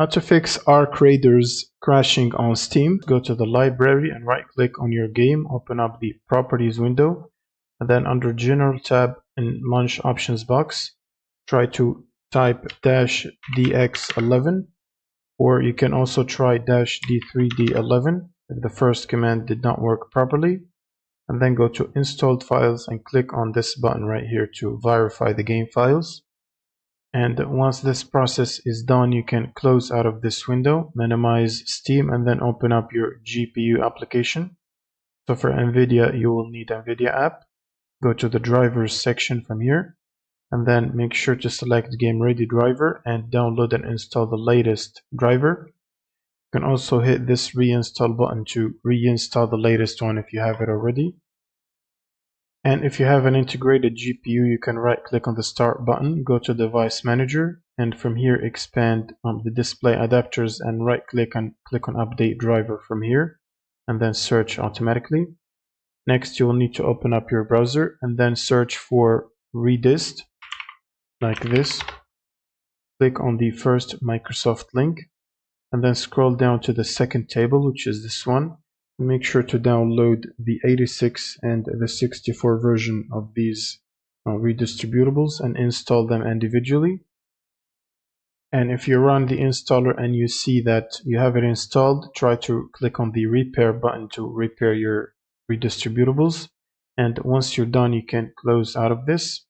How to fix Arc Raiders crashing on Steam. Go to the library and right click on your game, open up the properties window, and then under General tab in Launch Options box, try to type -dx11, or you can also try -d3d11 if the first command did not work properly, and then go to Installed Files and click on this button right here to verify the game files. And once this process is done, you can close out of this window, minimize Steam, and then open up your GPU application. So for NVIDIA, you will need NVIDIA app. Go to the drivers section from here, and then make sure to select Game Ready driver and download and install the latest driver. You can also hit this reinstall button to reinstall the latest one if you have it already. And if you have an integrated GPU, you can right click on the start button, go to device manager, and from here expand the display adapters and right click and click on update driver from here, and then search automatically. Next, you will need to open up your browser and then search for redist like this. Click on the first Microsoft link and then scroll down to the second table, which is this one. Make sure to download the 86 and the 64 version of these redistributables and install them individually. And if you run the installer and you see that you have it installed, try to click on the repair button to repair your redistributables. And once you're done, you can close out of this.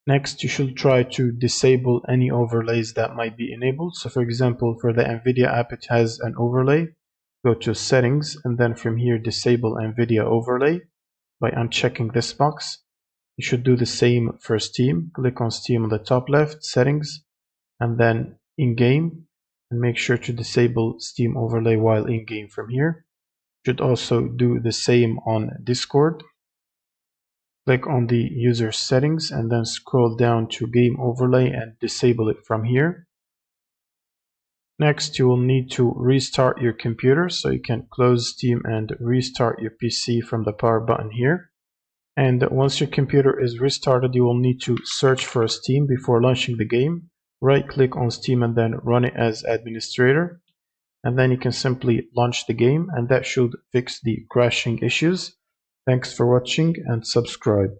Next, you should try to disable any overlays that might be enabled. So for example, for the NVIDIA app, it has an overlay. Go to settings and then from here disable NVIDIA overlay by unchecking this box. You should do the same for Steam. Click on Steam on the top left, settings, and then in-game, and make sure to disable Steam overlay while in-game from here. You should also do the same on Discord. Click on the user settings and then scroll down to game overlay and disable it from here. Next, you will need to restart your computer, so you can close Steam and restart your PC from the power button here. And once your computer is restarted, you will need to search for Steam before launching the game. Right click on Steam and then run it as administrator. And then you can simply launch the game, and that should fix the crashing issues. Thanks for watching and subscribe.